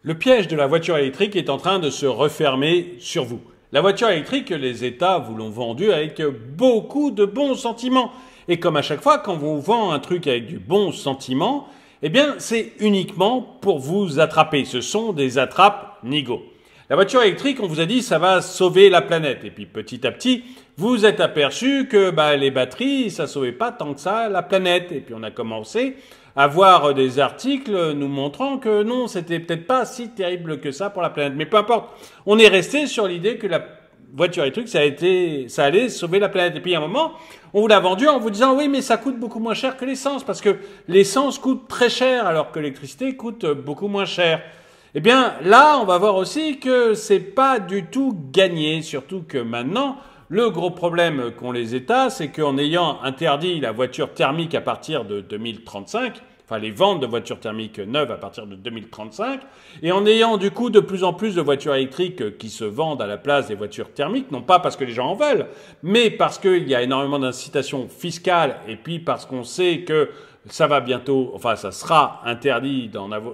Le piège de la voiture électrique est en train de se refermer sur vous. La voiture électrique, les États vous l'ont vendue avec beaucoup de bons sentiments. Et comme à chaque fois, quand on vous vend un truc avec du bon sentiment, eh bien, c'est uniquement pour vous attraper. Ce sont des attrape-nigauds. La voiture électrique, on vous a dit, ça va sauver la planète. Et puis, petit à petit, vous êtes aperçu que les batteries, ça sauvait pas tant que ça la planète. Et puis, on a commencé à voir des articles nous montrant que non, c'était peut-être pas si terrible que ça pour la planète. Mais peu importe, on est resté sur l'idée que la voiture électrique, ça allait sauver la planète. Et puis à un moment, on vous l'a vendu en vous disant oui, mais ça coûte beaucoup moins cher que l'essence, parce que l'essence coûte très cher, alors que l'électricité coûte beaucoup moins cher. Eh bien, là, on va voir aussi que c'est pas du tout gagné, surtout que maintenant, le gros problème qu'ont les États, c'est qu'en ayant interdit la voiture thermique à partir de 2035, enfin les ventes de voitures thermiques neuves à partir de 2035, et en ayant du coup de plus en plus de voitures électriques qui se vendent à la place des voitures thermiques, non pas parce que les gens en veulent, mais parce qu'il y a énormément d'incitations fiscales, et puis parce qu'on sait que ça va bientôt, enfin ça sera interdit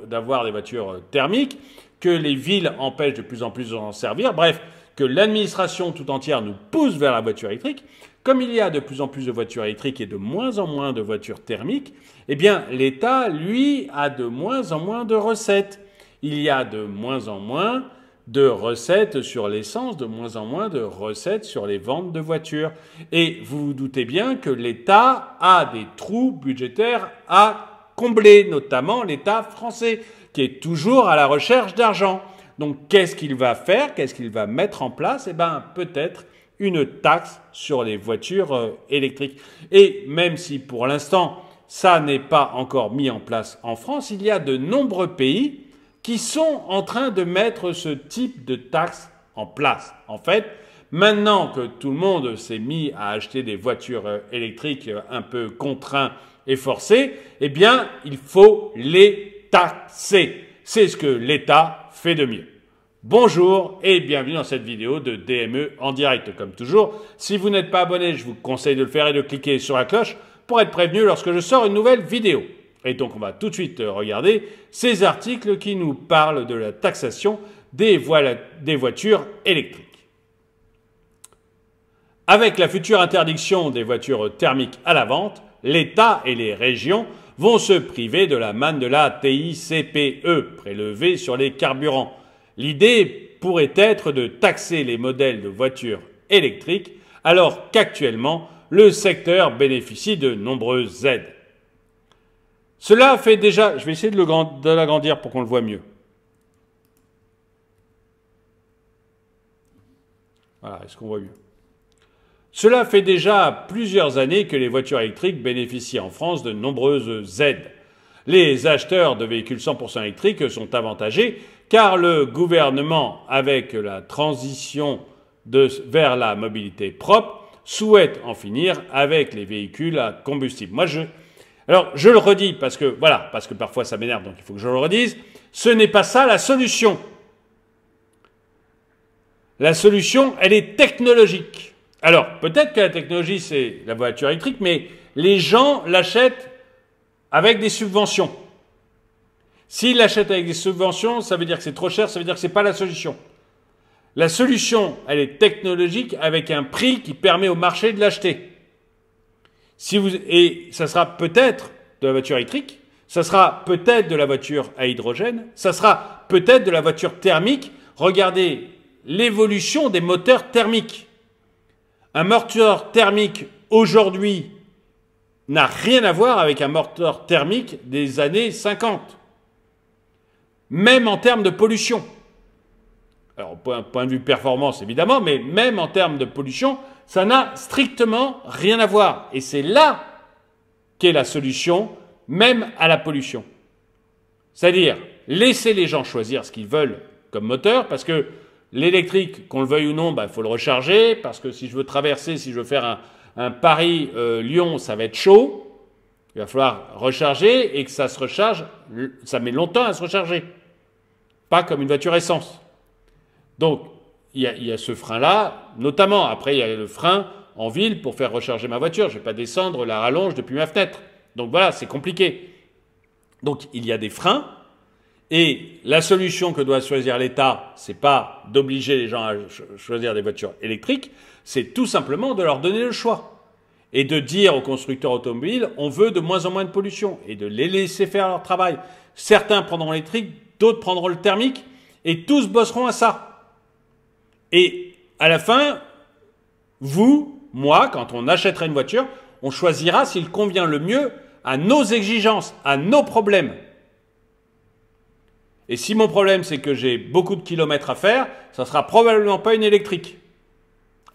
d'avoir des voitures thermiques, que les villes empêchent de plus en plus d'en servir, bref, que l'administration tout entière nous pousse vers la voiture électrique, comme il y a de plus en plus de voitures électriques et de moins en moins de voitures thermiques, eh bien l'État, lui, a de moins en moins de recettes. Il y a de moins en moins de recettes sur l'essence, de moins en moins de recettes sur les ventes de voitures. Et vous vous doutez bien que l'État a des trous budgétaires à combler, notamment l'État français, qui est toujours à la recherche d'argent. Donc, qu'est-ce qu'il va faire? Qu'est-ce qu'il va mettre en place? Eh bien, peut-être une taxe sur les voitures électriques. Et même si, pour l'instant, ça n'est pas encore mis en place en France, il y a de nombreux pays qui sont en train de mettre ce type de taxe en place. En fait, maintenant que tout le monde s'est mis à acheter des voitures électriques un peu contraints et forcés, eh bien, il faut les taxer. C'est ce que l'État fait de mieux. Bonjour et bienvenue dans cette vidéo de DME en direct. Comme toujours, si vous n'êtes pas abonné, je vous conseille de le faire et de cliquer sur la cloche pour être prévenu lorsque je sors une nouvelle vidéo. Et donc on va tout de suite regarder ces articles qui nous parlent de la taxation des voitures électriques. Avec la future interdiction des voitures thermiques à la vente, l'État et les régions vont se priver de la manne de la TICPE prélevée sur les carburants. L'idée pourrait être de taxer les modèles de voitures électriques alors qu'actuellement, le secteur bénéficie de nombreuses aides. Cela fait déjà... Je vais essayer de l'agrandir pour qu'on le voit mieux. Voilà, est-ce qu'on voit mieux? Cela fait déjà plusieurs années que les voitures électriques bénéficient en France de nombreuses aides. Les acheteurs de véhicules 100% électriques sont avantagés car le gouvernement, avec la transition vers la mobilité propre, souhaite en finir avec les véhicules à combustible. Alors, je le redis parce que parfois ça m'énerve, donc il faut que je le redise. Ce n'est pas ça la solution. La solution, elle est technologique. Alors, peut-être que la technologie, c'est la voiture électrique, mais les gens l'achètent avec des subventions. S'ils l'achètent avec des subventions, ça veut dire que c'est trop cher, ça veut dire que ce n'est pas la solution. La solution, elle est technologique avec un prix qui permet au marché de l'acheter. Et ça sera peut-être de la voiture électrique, ça sera peut-être de la voiture à hydrogène, ça sera peut-être de la voiture thermique. Regardez l'évolution des moteurs thermiques. Un moteur thermique aujourd'hui n'a rien à voir avec un moteur thermique des années 50. Même en termes de pollution. Alors, point de vue performance, évidemment, mais même en termes de pollution, ça n'a strictement rien à voir. Et c'est là qu'est la solution, même à la pollution. C'est-à-dire, laisser les gens choisir ce qu'ils veulent comme moteur, parce que l'électrique, qu'on le veuille ou non, il faut le recharger, parce que si je veux faire un Paris-Lyon, ça va être chaud. Il va falloir recharger et que ça se recharge, ça met longtemps à se recharger. Pas comme une voiture essence. Donc, il y a ce frein-là, notamment. Après, il y a le frein en ville pour faire recharger ma voiture. Je ne vais pas descendre la rallonge depuis ma fenêtre. Donc voilà, c'est compliqué. Donc, il y a des freins. Et la solution que doit choisir l'État, c'est pas d'obliger les gens à choisir des voitures électriques, c'est tout simplement de leur donner le choix. Et de dire aux constructeurs automobiles, on veut de moins en moins de pollution, et de les laisser faire leur travail. Certains prendront l'électrique, d'autres prendront le thermique, et tous bosseront à ça. Et à la fin, vous, moi, quand on achètera une voiture, on choisira s'il convient le mieux à nos exigences, à nos problèmes. Et si mon problème, c'est que j'ai beaucoup de kilomètres à faire, ça ne sera probablement pas une électrique.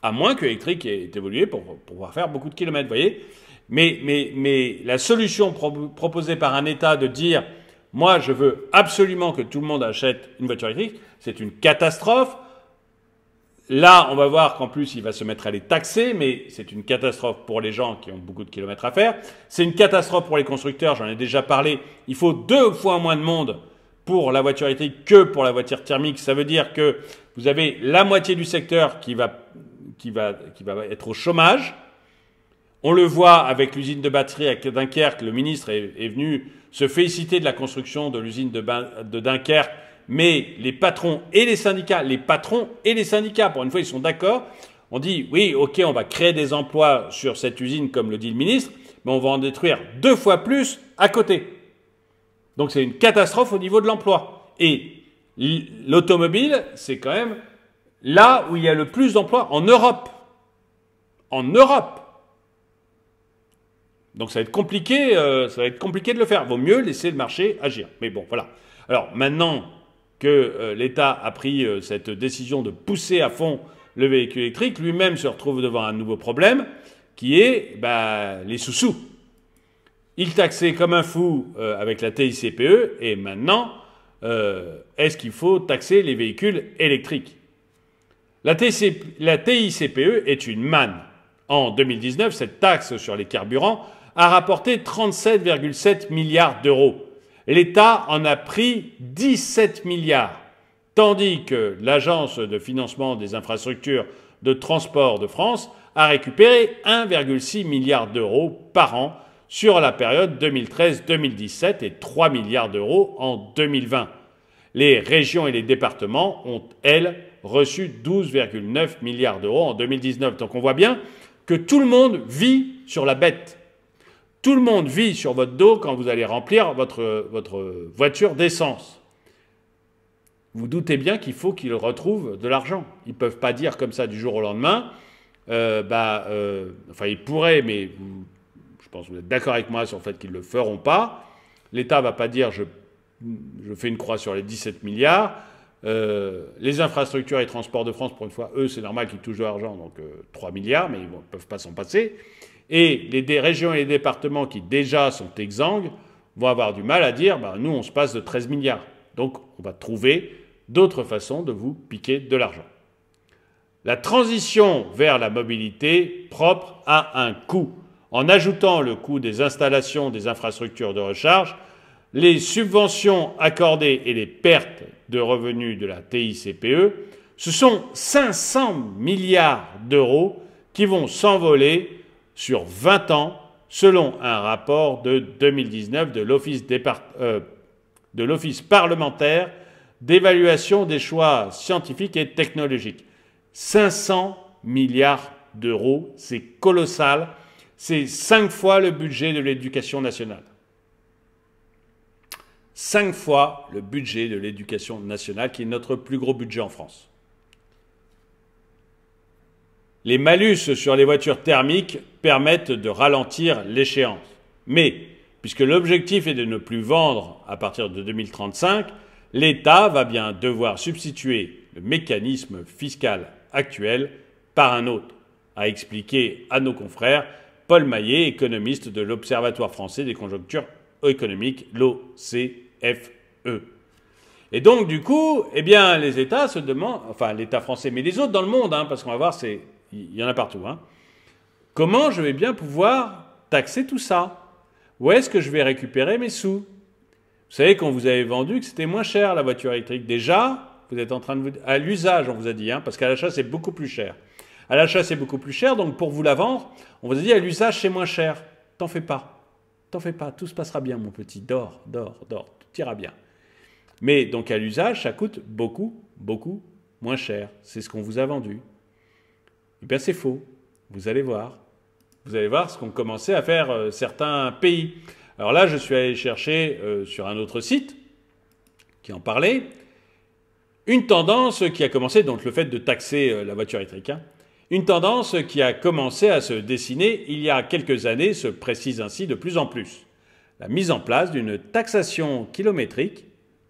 À moins que l'électrique ait évolué pour pouvoir faire beaucoup de kilomètres, vous voyez. Mais la solution proposée par un État de dire « moi, je veux absolument que tout le monde achète une voiture électrique », c'est une catastrophe. Là, on va voir qu'en plus, il va se mettre à les taxer, mais c'est une catastrophe pour les gens qui ont beaucoup de kilomètres à faire. C'est une catastrophe pour les constructeurs, j'en ai déjà parlé. Il faut 2 fois moins de monde pour la voiture électrique que pour la voiture thermique. Ça veut dire que vous avez la moitié du secteur qui va être au chômage. On le voit avec l'usine de batterie à Dunkerque. Le ministre est venu se féliciter de la construction de l'usine de Dunkerque, mais les patrons et les syndicats, pour une fois, ils sont d'accord. On dit, oui, ok, on va créer des emplois sur cette usine, comme le dit le ministre, mais on va en détruire 2 fois plus à côté. Donc c'est une catastrophe au niveau de l'emploi. Et l'automobile, c'est quand même là où il y a le plus d'emplois en Europe. En Europe. Donc ça va être compliqué de le faire. Vaut mieux laisser le marché agir. Mais bon, voilà. Alors maintenant que l'État a pris cette décision de pousser à fond le véhicule électrique, lui-même se retrouve devant un nouveau problème qui est les sous-sous. Il taxait comme un fou avec la TICPE et maintenant, est-ce qu'il faut taxer les véhicules électriques ? La TICPE est une manne. En 2019, cette taxe sur les carburants a rapporté 37,7 milliards d'euros. L'État en a pris 17 milliards, tandis que l'Agence de financement des infrastructures de transport de France a récupéré 1,6 milliard d'euros par an sur la période 2013-2017 et 3 milliards d'euros en 2020. Les régions et les départements ont, elles, reçu 12,9 milliards d'euros en 2019. Donc on voit bien que tout le monde vit sur la bête. Tout le monde vit sur votre dos quand vous allez remplir votre voiture d'essence. Vous doutez bien qu'il faut qu'ils retrouvent de l'argent. Ils ne peuvent pas dire comme ça du jour au lendemain. Enfin, ils pourraient, mais je pense que vous êtes d'accord avec moi sur le fait qu'ils ne le feront pas. L'État ne va pas dire je fais une croix sur les 17 milliards. Les infrastructures et transports de France, pour une fois, eux, c'est normal qu'ils touchent de l'argent, donc 3 milliards, mais ils ne peuvent pas s'en passer. Et les régions et les départements qui déjà sont exsangues vont avoir du mal à dire nous, on se passe de 13 milliards. Donc, on va trouver d'autres façons de vous piquer de l'argent. La transition vers la mobilité propre a un coût. En ajoutant le coût des installations des infrastructures de recharge, les subventions accordées et les pertes de revenus de la TICPE, ce sont 500 milliards d'euros qui vont s'envoler sur 20 ans, selon un rapport de 2019 de l'Office parlementaire d'évaluation des choix scientifiques et technologiques. 500 milliards d'euros, c'est colossal, c'est 5 fois le budget de l'éducation nationale. 5 fois le budget de l'éducation nationale, qui est notre plus gros budget en France. Les malus sur les voitures thermiques permettent de ralentir l'échéance. Mais, puisque l'objectif est de ne plus vendre à partir de 2035, l'État va bien devoir substituer le mécanisme fiscal actuel par un autre, a expliqué à nos confrères Paul Maillet, économiste de l'Observatoire français des conjonctures économiques, l'OCFE. Et donc, du coup, les États se demandent, enfin l'État français, mais les autres dans le monde, parce qu'on va voir, il y en a partout, comment je vais bien pouvoir taxer tout ça? Où est-ce que je vais récupérer mes sous? Vous savez, quand vous avez vendu que c'était moins cher la voiture électrique, déjà, vous êtes en train de vous... À l'usage, on vous a dit, parce qu'à l'achat, c'est beaucoup plus cher. À l'achat, c'est beaucoup plus cher, donc pour vous la vendre, on vous a dit à l'usage, c'est moins cher. T'en fais pas. T'en fais pas, tout se passera bien, mon petit. Dors, tout ira bien. Mais donc à l'usage, ça coûte beaucoup, beaucoup moins cher. C'est ce qu'on vous a vendu. Eh bien, c'est faux. Vous allez voir. Vous allez voir ce qu'ont commencé à faire certains pays. Alors là, je suis allé chercher sur un autre site qui en parlait une tendance qui a commencé, donc le fait de taxer la voiture électrique, hein, une tendance qui a commencé à se dessiner il y a quelques années, se précise ainsi de plus en plus. La mise en place d'une taxation kilométrique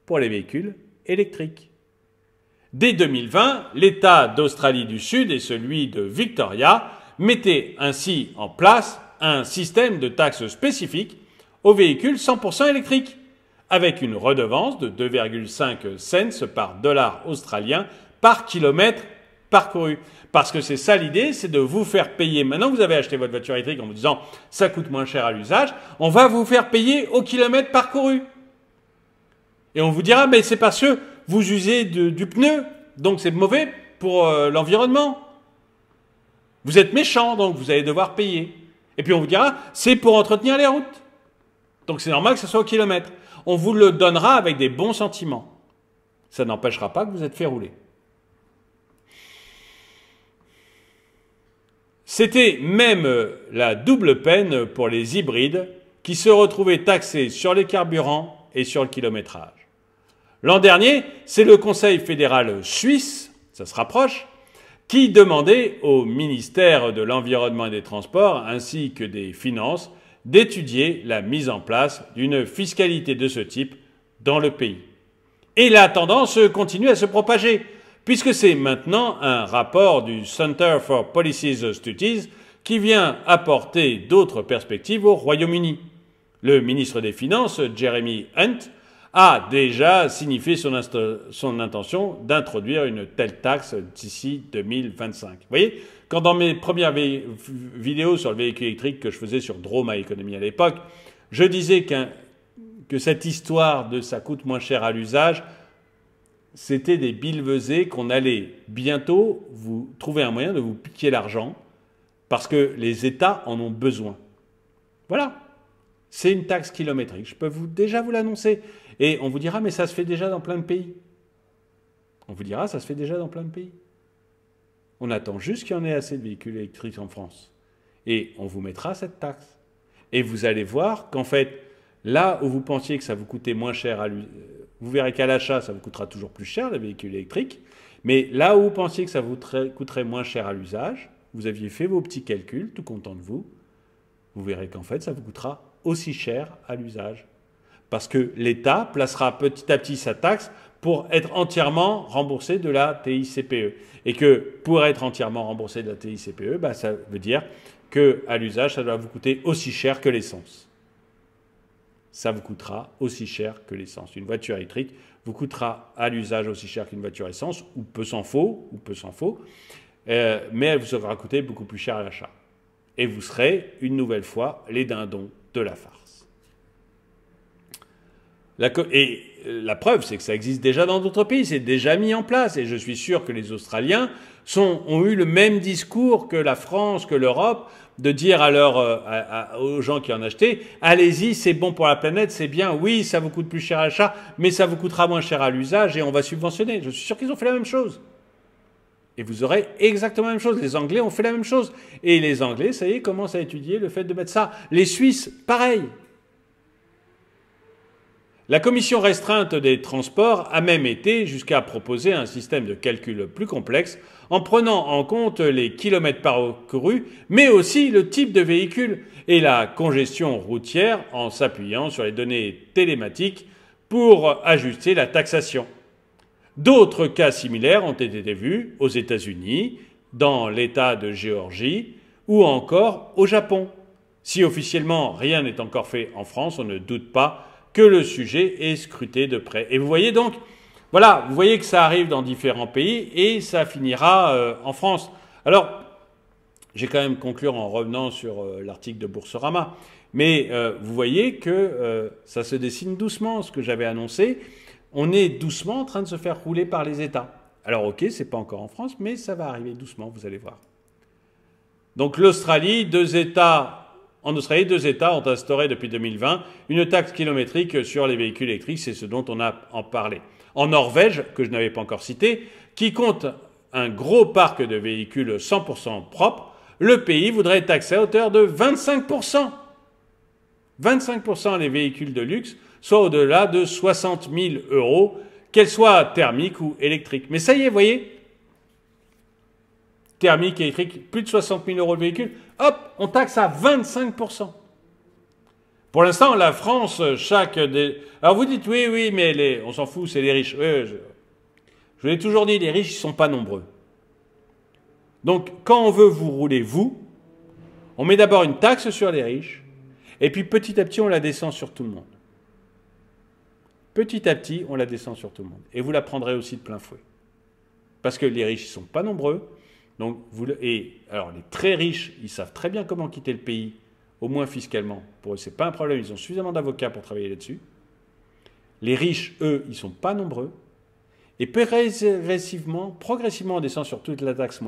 pour les véhicules électriques. Dès 2020, l'État d'Australie du Sud et celui de Victoria mettaient ainsi en place un système de taxes spécifique aux véhicules 100% électriques, avec une redevance de 2,5 cents par dollar australien par kilomètre parcouru. Parce que c'est ça l'idée, c'est de vous faire payer. Maintenant que vous avez acheté votre voiture électrique en vous disant « ça coûte moins cher à l'usage », on va vous faire payer au kilomètre parcouru. Et on vous dira « mais c'est parce que vous usez du pneu, donc c'est mauvais pour l'environnement. Vous êtes méchant, donc vous allez devoir payer. » Et puis on vous dira « c'est pour entretenir les routes. » Donc c'est normal que ce soit au kilomètre. On vous le donnera avec des bons sentiments. Ça n'empêchera pas que vous êtes fait rouler. C'était même la double peine pour les hybrides qui se retrouvaient taxés sur les carburants et sur le kilométrage. L'an dernier, c'est le Conseil fédéral suisse, ça se rapproche, qui demandait au ministère de l'Environnement et des Transports ainsi que des Finances d'étudier la mise en place d'une fiscalité de ce type dans le pays. Et la tendance continue à se propager, puisque c'est maintenant un rapport du Center for Policy Studies qui vient apporter d'autres perspectives au Royaume-Uni. Le ministre des Finances, Jeremy Hunt, a déjà signifié son intention d'introduire une telle taxe d'ici 2025. Vous voyez, quand dans mes premières vidéos sur le véhicule électrique que je faisais sur Drôme à économie à l'époque, je disais que cette histoire de ça coûte moins cher à l'usage, c'était des billevesées qu'on allait bientôt vous trouver un moyen de vous piquer l'argent parce que les États en ont besoin. Voilà. C'est une taxe kilométrique. Je peux déjà vous l'annoncer. Et on vous dira, mais ça se fait déjà dans plein de pays. On vous dira, ça se fait déjà dans plein de pays. On attend juste qu'il y en ait assez de véhicules électriques en France. Et on vous mettra cette taxe. Et vous allez voir qu'en fait, là où vous pensiez que ça vous coûtait moins cher, vous verrez qu'à l'achat, ça vous coûtera toujours plus cher, les véhicules électriques. Mais là où vous pensiez que ça vous coûterait moins cher à l'usage, vous aviez fait vos petits calculs, tout content de vous, vous verrez qu'en fait, ça vous coûtera aussi cher à l'usage. Parce que l'État placera petit à petit sa taxe pour être entièrement remboursé de la TICPE. Et que pour être entièrement remboursé de la TICPE, ça veut dire qu'à l'usage, ça doit vous coûter aussi cher que l'essence. Ça vous coûtera aussi cher que l'essence. Une voiture électrique vous coûtera à l'usage aussi cher qu'une voiture essence, ou peu s'en faut, mais elle vous aura coûté beaucoup plus cher à l'achat. Et vous serez, une nouvelle fois, les dindons de la farce. Et la preuve, c'est que ça existe déjà dans d'autres pays, c'est déjà mis en place. Et je suis sûr que les Australiens ont eu le même discours que la France, que l'Europe, de dire aux gens qui en achetaient, allez-y, c'est bon pour la planète, c'est bien, oui, ça vous coûte plus cher à l'achat, mais ça vous coûtera moins cher à l'usage et on va subventionner. Je suis sûr qu'ils ont fait la même chose. Et vous aurez exactement la même chose. Les Anglais ont fait la même chose. Et les Anglais, ça y est, commencent à étudier le fait de mettre ça. Les Suisses, pareil. La commission restreinte des transports a même été jusqu'à proposer un système de calcul plus complexe en prenant en compte les kilomètres parcourus, mais aussi le type de véhicule et la congestion routière en s'appuyant sur les données télématiques pour ajuster la taxation. D'autres cas similaires ont été vus aux États-Unis, dans l'État de Géorgie ou encore au Japon. Si officiellement rien n'est encore fait en France, on ne doute pas que le sujet est scruté de près. Et vous voyez donc, voilà, vous voyez que ça arrive dans différents pays et ça finira en France. Alors, j'ai quand même conclure en revenant sur l'article de Boursorama, mais vous voyez que ça se dessine doucement, ce que j'avais annoncé. On est doucement en train de se faire rouler par les États. Alors ok, c'est pas encore en France, mais ça va arriver doucement, vous allez voir. Donc l'Australie, 2 États En Australie, 2 États ont instauré depuis 2020 une taxe kilométrique sur les véhicules électriques, c'est ce dont on a en parlé. En Norvège, que je n'avais pas encore cité, qui compte un gros parc de véhicules 100% propres, le pays voudrait taxer à hauteur de 25%. 25% les véhicules de luxe, soit au-delà de 60 000 euros, qu'elles soient thermiques ou électriques. Mais ça y est, vous voyez, thermique et électrique, plus de 60 000 euros le véhicule, hop, on taxe à 25%. Pour l'instant, la France, Alors vous dites, oui, mais on s'en fout, c'est les riches. Je vous l'ai toujours dit, les riches, ils ne sont pas nombreux. Donc, quand on veut vous rouler, on met d'abord une taxe sur les riches, et puis petit à petit, on la descend sur tout le monde. Petit à petit, on la descend sur tout le monde. Et vous la prendrez aussi de plein fouet. Parce que les riches, ils ne sont pas nombreux. Donc, alors, les très riches, ils savent très bien comment quitter le pays, au moins fiscalement. Pour eux, ce n'est pas un problème. Ils ont suffisamment d'avocats pour travailler là-dessus. Les riches, eux, ils ne sont pas nombreux. Et progressivement, on descend sur toute la classe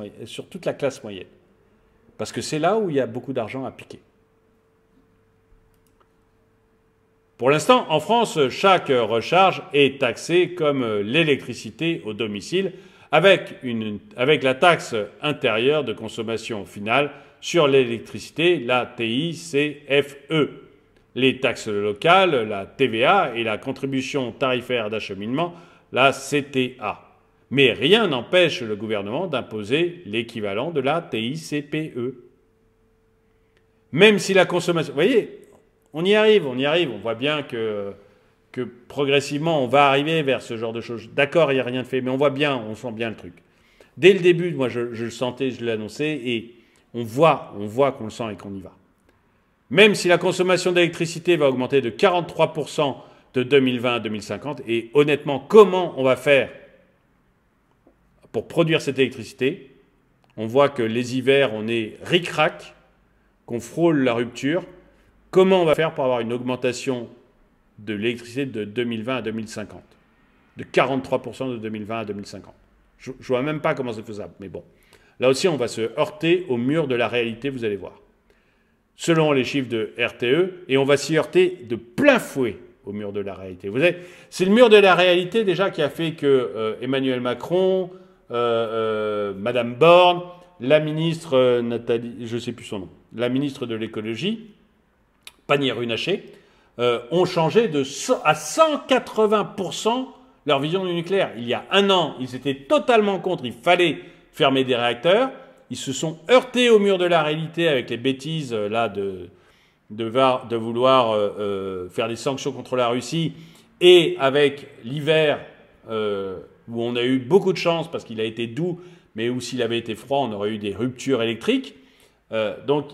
moyenne. Parce que c'est là où il y a beaucoup d'argent à piquer. Pour l'instant, en France, chaque recharge est taxée comme l'électricité au domicile avec la taxe intérieure de consommation finale sur l'électricité, la TICFE. Les taxes locales, la TVA et la contribution tarifaire d'acheminement, la CTA. Mais rien n'empêche le gouvernement d'imposer l'équivalent de la TICPE. Même si la consommation... Vous voyez, on y arrive. On voit bien que progressivement, on va arriver vers ce genre de choses. D'accord, il n'y a rien de fait, mais on sent bien le truc. Dès le début, moi, je le sentais, je l'ai annoncé, et on voit qu'on le sent et qu'on y va. Même si la consommation d'électricité va augmenter de 43% de 2020 à 2050, et honnêtement, comment on va faire pour produire cette électricité? On voit que les hivers, on est ric-rac, qu'on frôle la rupture. Comment on va faire pour avoir une augmentation de l'électricité de 2020 à 2050? De 43% de 2020 à 2050. Je ne vois même pas comment c'est faisable, mais bon. Là aussi, on va se heurter au mur de la réalité, vous allez voir. Selon les chiffres de RTE, et on va s'y heurter de plein fouet au mur de la réalité. C'est le mur de la réalité déjà qui a fait que Emmanuel Macron, Madame Borne, la ministre Nathalie, je ne sais plus son nom, la ministre de l'écologie, Pannier-Runacher, ont changé à 180% leur vision du nucléaire. Il y a un an, ils étaient totalement contre, il fallait fermer des réacteurs. Ils se sont heurtés au mur de la réalité avec les bêtises là de vouloir faire des sanctions contre la Russie, et avec l'hiver où on a eu beaucoup de chance parce qu'il a été doux, mais où s'il avait été froid, on aurait eu des ruptures électriques. Donc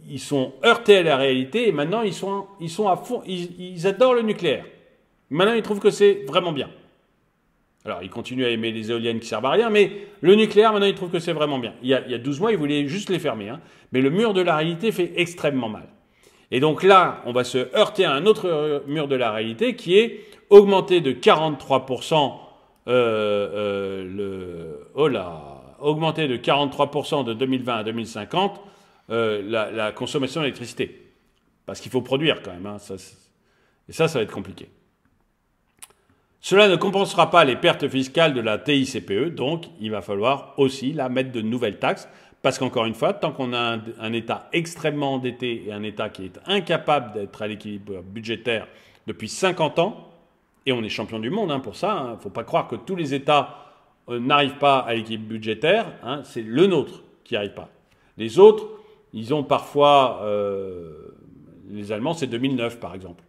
ils sont heurtés à la réalité, et maintenant ils sont à fond, ils adorent le nucléaire. Maintenant ils trouvent que c'est vraiment bien. Alors ils continuent à aimer les éoliennes qui servent à rien, mais le nucléaire maintenant ils trouvent que c'est vraiment bien. Il y a 12 mois ils voulaient juste les fermer, hein, mais le mur de la réalité fait extrêmement mal. Et donc là on va se heurter à un autre mur de la réalité qui est augmenter de 43% augmenter de 43% de 2020 à 2050 la consommation d'électricité. Parce qu'il faut produire quand même. Hein, et ça va être compliqué. Cela ne compensera pas les pertes fiscales de la TICPE, donc il va falloir aussi la mettre de nouvelles taxes. Parce qu'encore une fois, tant qu'on a un État extrêmement endetté et un État qui est incapable d'être à l'équilibre budgétaire depuis 50 ans, et on est champion du monde hein, pour ça, il ne faut pas croire que tous les États n'arrivent pas à l'équilibre budgétaire, hein, c'est le nôtre qui n'y arrive pas. Les autres, ils ont parfois, les Allemands, c'est 2009 par exemple,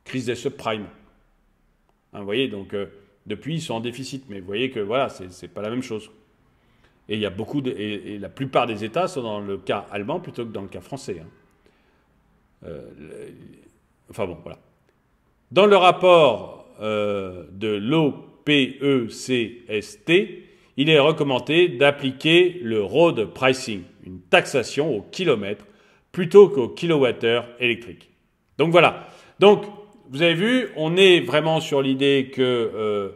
crise des subprimes. Hein, vous voyez, donc depuis ils sont en déficit, mais vous voyez que voilà, c'est pas la même chose. Et il y a et la plupart des États sont dans le cas allemand plutôt que dans le cas français. Hein. Enfin bon, voilà. Dans le rapport de l'OPECST, il est recommandé d'appliquer le road pricing, une taxation au kilomètre plutôt qu'au kilowattheure électrique. Donc voilà. Donc, vous avez vu, on est vraiment sur l'idée que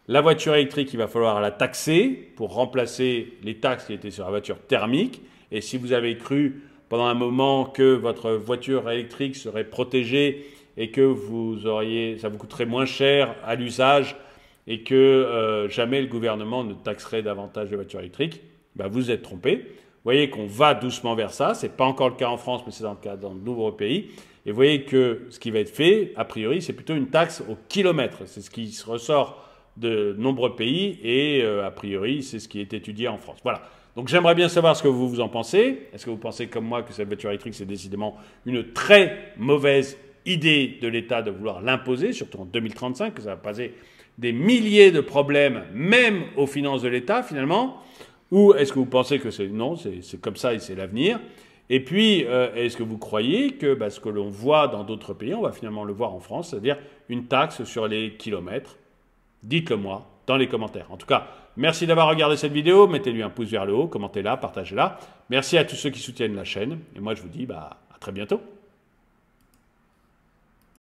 la voiture électrique, il va falloir la taxer pour remplacer les taxes qui étaient sur la voiture thermique. Et si vous avez cru pendant un moment que votre voiture électrique serait protégée et que ça vous coûterait moins cher à l'usage et que jamais le gouvernement ne taxerait davantage les voitures électriques, ben vous êtes trompé. Vous voyez qu'on va doucement vers ça. Ce n'est pas encore le cas en France, mais c'est le cas dans de nombreux pays. Et vous voyez que ce qui va être fait, a priori, c'est plutôt une taxe au kilomètre. C'est ce qui ressort de nombreux pays et a priori, c'est ce qui est étudié en France. Voilà. Donc j'aimerais bien savoir ce que vous en pensez. Est-ce que vous pensez comme moi que cette voiture électrique, c'est décidément une très mauvaise idée de l'État de vouloir l'imposer, surtout en 2035, que ça va poser des milliers de problèmes, même aux finances de l'État finalement? Ou est-ce que vous pensez que non, c'est comme ça et c'est l'avenir? Et puis, est-ce que vous croyez que ce que l'on voit dans d'autres pays, on va finalement le voir en France, c'est-à-dire une taxe sur les kilomètres? Dites-le moi dans les commentaires. En tout cas, merci d'avoir regardé cette vidéo. Mettez-lui un pouce vers le haut, commentez-la, partagez-la. Merci à tous ceux qui soutiennent la chaîne. Et moi, je vous dis à très bientôt.